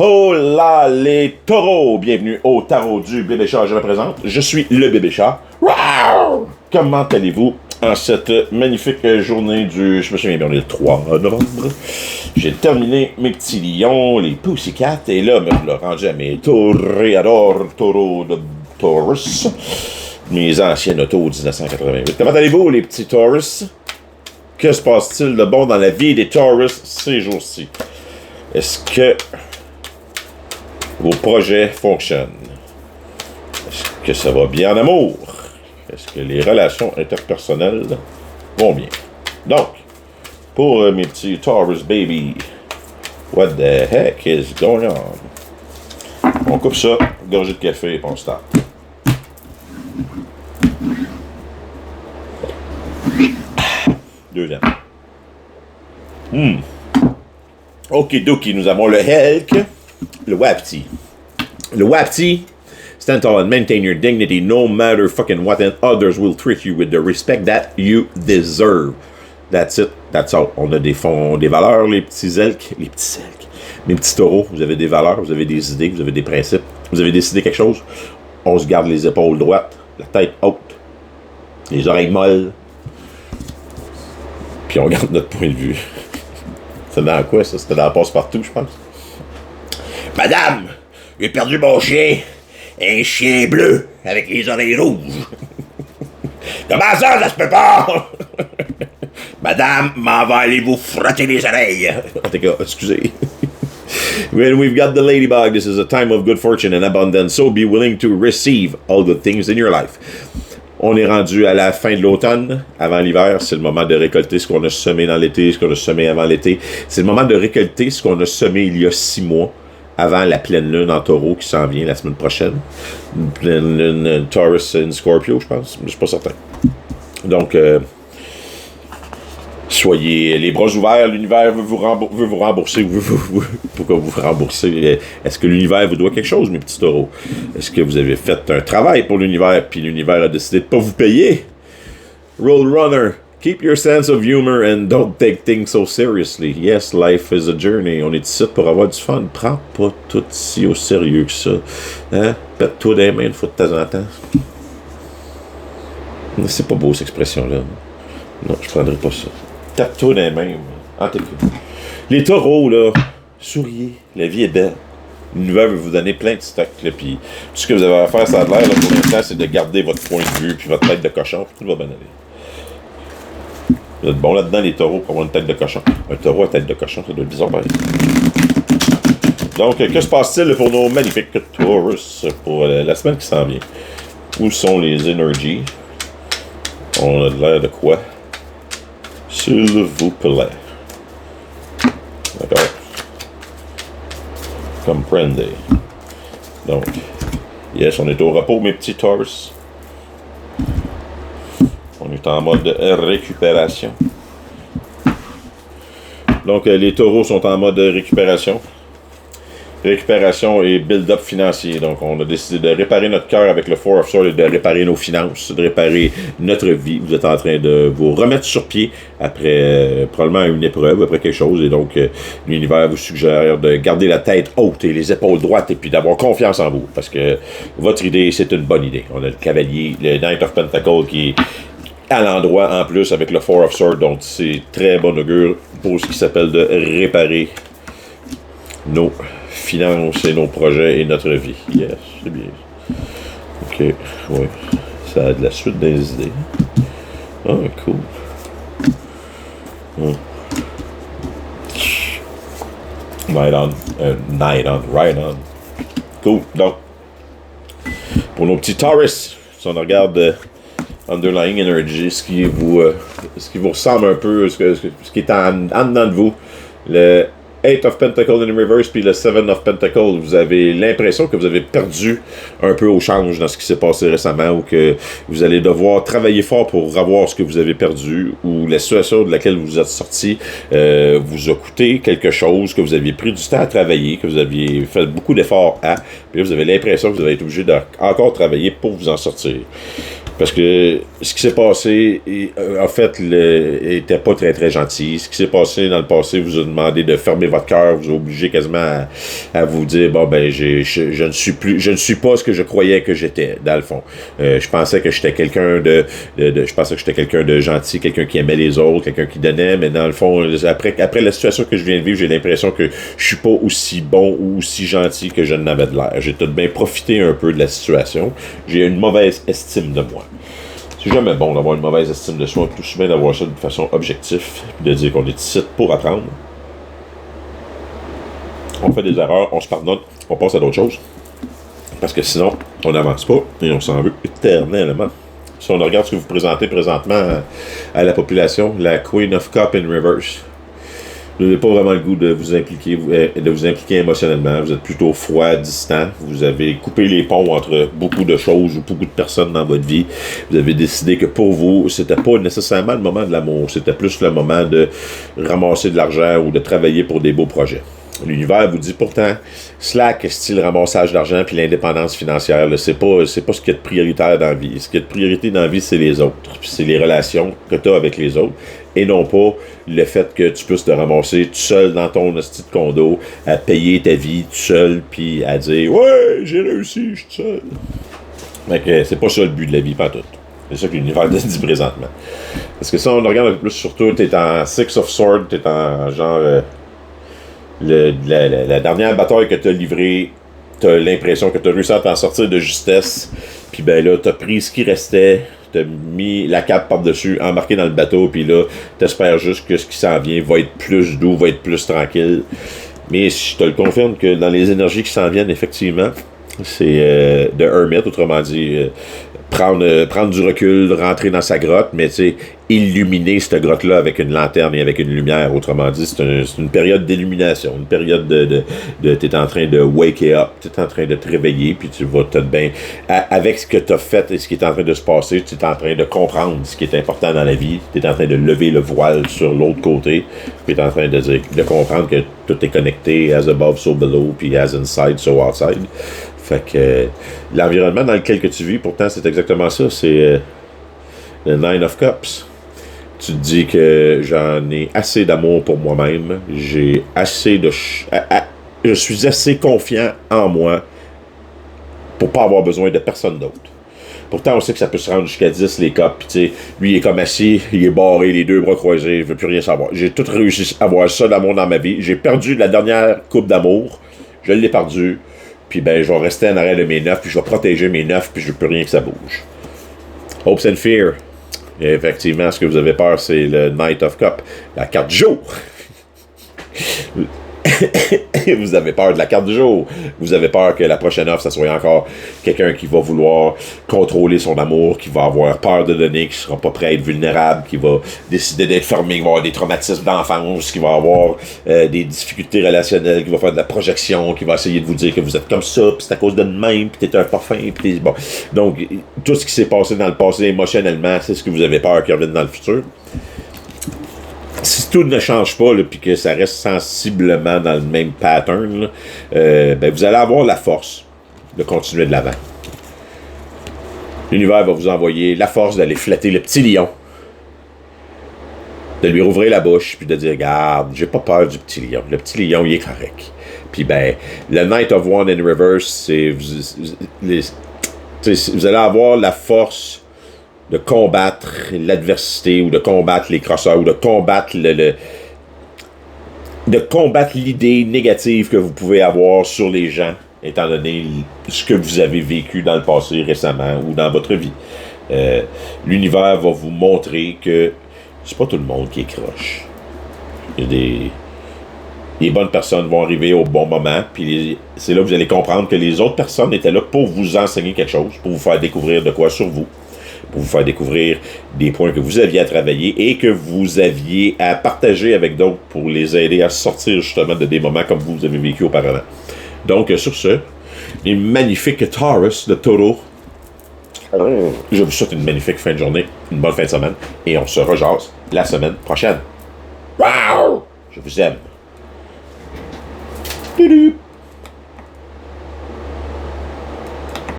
Oh là les taureaux! Bienvenue au tarot du bébé chat, je représente. Je suis le bébé chat. Rawr! Comment allez-vous en cette magnifique journée du... Je me souviens bien, on est le 3 novembre. J'ai terminé mes petits lions, les Pussycat, et là, me l'ai rendu à mes toréadors, taureaux de Taurus. Mes anciens autos 1988. Comment allez-vous, les petits Taurus? Que se passe-t-il de bon dans la vie des Taurus ces jours-ci? Est-ce que vos projets fonctionnent? Est-ce que ça va bien en amour? Est-ce que les relations interpersonnelles vont bien? Donc, pour mes petits Taurus baby, what the heck is going on? On coupe ça, gorgée de café et on start. Deuxième. Okidoki, nous avons le Helk, le Wapti. Le Wapti, stand tall and maintain your dignity no matter fucking what, and others will treat you with the respect that you deserve. That's it, that's all. On a des fonds, des valeurs, les petits Elks, mes petits taureaux, vous avez des valeurs, vous avez des idées, vous avez des principes, vous avez décidé quelque chose, on se garde les épaules droites, la tête haute, les oreilles molles, puis on garde notre point de vue. C'est dans quoi, ça? C'était dans la passe-partout, je pense. Madame, j'ai perdu mon chien. Un chien bleu avec les oreilles rouges. Comment ça se peut pas? Madame, m'en va aller vous frotter les oreilles. En tout cas, excusez. When we've got the ladybug, this is a time of good fortune and abundance, so be willing to receive all good things in your life. On est rendu à la fin de l'automne, avant l'hiver, c'est le moment de récolter ce qu'on a semé dans l'été, ce qu'on a semé avant l'été. C'est le moment de récolter ce qu'on a semé il y a 6 mois, avant la pleine lune en taureau qui s'en vient la semaine prochaine. Une pleine lune Taurus and Scorpio, je pense, mais je suis pas certain. Donc, soyez les bras ouverts, l'univers veut vous rembourser. Pourquoi vous rembourser? Est-ce que l'univers vous doit quelque chose, mes petits taureaux? Est-ce que vous avez fait un travail pour l'univers, puis l'univers a décidé de ne pas vous payer? Roadrunner, keep your sense of humor and don't take things so seriously. Yes, life is a journey. On est ici pour avoir du fun. Prends pas tout si au sérieux que ça. Hein? Pète-toi des mains une fois de temps en temps. C'est pas beau, cette expression-là. Non, je prendrai pas ça. Tape-toi dans les mains. En tout cas. Les taureaux, là, souriez. La vie est belle. L'univers veut vous donner plein de stocks. Là, puis tout ce que vous avez à faire, ça a l'air, là, pour l'instant, c'est de garder votre point de vue puis votre tête de cochon. Puis tout va bien aller. Vous êtes bon là-dedans, les taureaux, pour avoir une tête de cochon. Un taureau à tête de cochon, ça doit être bizarre, pareil. Donc, que se passe-t-il pour nos magnifiques Taurus pour la semaine qui s'en vient? Où sont les énergies? On a l'air de quoi? S'il vous plaît. D'accord. Comprende. Donc, yes, on est au repos, mes petits Taurus. On est en mode récupération. Donc, les taureaux sont en mode récupération. Récupération et build-up financier. Donc, on a décidé de réparer notre cœur avec le Four of Swords et de réparer nos finances, de réparer notre vie. Vous êtes en train de vous remettre sur pied après probablement une épreuve, après quelque chose. Et donc, l'univers vous suggère de garder la tête haute et les épaules droites et puis d'avoir confiance en vous. Parce que votre idée, c'est une bonne idée. On a le cavalier, le Knight of Pentacles qui est à l'endroit en plus avec le Four of Swords. Donc, c'est très bon augure pour ce qui s'appelle de réparer nos finances et nos projets et notre vie. Yes, c'est bien. Ok, oui. Ça a de la suite des idées. Ah, cool. Right on. Cool. Donc, pour nos petits Taurus, si on regarde Underlying Energy, ce qui vous ressemble un peu, ce qui est en dedans de vous, le Eight of Pentacles in reverse puis le Seven of Pentacles, vous avez l'impression que vous avez perdu un peu au change dans ce qui s'est passé récemment ou que vous allez devoir travailler fort pour avoir ce que vous avez perdu ou la situation de laquelle vous êtes sorti vous a coûté quelque chose, que vous aviez pris du temps à travailler, que vous aviez fait beaucoup d'efforts à, puis là, vous avez l'impression que vous allez être obligé de encore travailler pour vous en sortir. Parce que ce qui s'est passé, en fait, était pas très très gentil. Ce qui s'est passé dans le passé vous a demandé de fermer votre cœur, vous a obligé quasiment à vous dire bon ben je ne suis pas ce que je croyais que j'étais dans le fond. Je pensais que j'étais quelqu'un je pensais que j'étais quelqu'un de gentil, quelqu'un qui aimait les autres, quelqu'un qui donnait, mais dans le fond après la situation que je viens de vivre, j'ai l'impression que je suis pas aussi bon ou aussi gentil que je n'avais de l'air. J'ai tout de bien profité un peu de la situation. J'ai une mauvaise estime de moi. C'est jamais bon d'avoir une mauvaise estime de soi, tout souvent d'avoir ça de façon objective, de dire qu'on est ici pour apprendre. On fait des erreurs, on se pardonne, on passe à d'autres choses. Parce que sinon, on n'avance pas et on s'en veut éternellement. Si on regarde ce que vous présentez présentement à la population, la Queen of Cups in reverse. Vous n'avez pas vraiment le goût de vous impliquer émotionnellement. Vous êtes plutôt froid, distant. Vous avez coupé les ponts entre beaucoup de choses ou beaucoup de personnes dans votre vie. Vous avez décidé que pour vous, c'était pas nécessairement le moment de l'amour. C'était plus le moment de ramasser de l'argent ou de travailler pour des beaux projets. L'univers vous dit pourtant, slack, style ramassage d'argent puis l'indépendance financière, là, c'est pas ce qui est prioritaire dans la vie. Ce qui est de priorité dans la vie, c'est les autres. Puis c'est les relations que tu as avec les autres. Et non pas le fait que tu puisses te ramasser tout seul dans ton petit condo, à payer ta vie tout seul, puis à dire « Ouais, j'ai réussi, je suis seul. » Fait que c'est pas ça le but de la vie, pas tout. C'est ça que l'univers te dit présentement. Parce que ça, on regarde un peu plus, surtout, t'es en Six of Swords, t'es en genre... la dernière bataille que t'as livrée, t'as l'impression que t'as réussi à t'en sortir de justesse, puis ben là, t'as pris ce qui restait, t'as mis la cape par-dessus, embarqué dans le bateau, puis là, t'espères juste que ce qui s'en vient va être plus doux, va être plus tranquille. Mais je te le confirme que dans les énergies qui s'en viennent, effectivement, c'est de Hermit, autrement dit, prendre du recul, rentrer dans sa grotte, mais tu sais, illuminer cette grotte-là avec une lanterne et avec une lumière. Autrement dit, c'est une période d'illumination, une période de t'es en train de wake up, t'es en train de te réveiller, puis tu vas te bien, avec ce que t'as fait et ce qui est en train de se passer, tu es en train de comprendre ce qui est important dans la vie, tu es en train de lever le voile sur l'autre côté, puis tu es en train de comprendre que tout est connecté, as above, so below, puis as inside, so outside. Fait que l'environnement dans lequel que tu vis, pourtant, c'est exactement ça. C'est le Nine of Cups. Tu te dis que j'en ai assez d'amour pour moi-même. J'ai assez de... je suis assez confiant en moi pour pas avoir besoin de personne d'autre. Pourtant, on sait que ça peut se rendre jusqu'à 10, les cups. Puis, tu sais, lui, il est comme assis, il est barré, les deux bras croisés, il veut plus rien savoir. J'ai tout réussi à avoir ça d'amour dans ma vie. J'ai perdu la dernière coupe d'amour. Je l'ai perdu. Puis ben, je vais rester en arrêt de mes 9, puis je vais protéger mes 9, puis je ne veux plus rien que ça bouge. Hopes and Fear. Et effectivement, ce que vous avez peur, c'est le Knight of Cup. La carte du jour. Vous avez peur de la carte du jour. Vous avez peur que la prochaine offre, ça soit encore quelqu'un qui va vouloir contrôler son amour, qui va avoir peur de donner, qui sera pas prêt à être vulnérable, qui va décider d'être fermé, qui va avoir des traumatismes d'enfance, qui va avoir des difficultés relationnelles, qui va faire de la projection, qui va essayer de vous dire que vous êtes comme ça, puis c'est à cause de même, puis t'es un parfum, puis t'es... Bon. Donc, tout ce qui s'est passé dans le passé émotionnellement, c'est ce que vous avez peur qui revienne dans le futur. Si tout ne change pas, puis que ça reste sensiblement dans le même pattern, là, ben vous allez avoir la force de continuer de l'avant. L'univers va vous envoyer la force d'aller flatter le petit lion, de lui rouvrir la bouche, puis de dire « Regarde, j'ai pas peur du petit lion. Le petit lion, il est correct. » Puis ben, le Knight of Wands in Reverse, c'est... Vous allez avoir la force de combattre l'adversité ou de combattre les crosseurs ou de combattre de combattre l'idée négative que vous pouvez avoir sur les gens, étant donné ce que vous avez vécu dans le passé récemment ou dans votre vie. L'univers va vous montrer que c'est pas tout le monde qui est croche. Il y a les bonnes personnes vont arriver au bon moment, puis c'est là que vous allez comprendre que les autres personnes étaient là pour vous enseigner quelque chose, pour vous faire découvrir de quoi sur vous, pour vous faire découvrir des points que vous aviez à travailler et que vous aviez à partager avec d'autres pour les aider à sortir justement de des moments comme vous avez vécu auparavant. Donc, sur ce, les magnifiques Taurus de Taureau, je vous souhaite une magnifique fin de journée, une bonne fin de semaine, et on se rejase la semaine prochaine. Wow! Je vous aime. Doudou!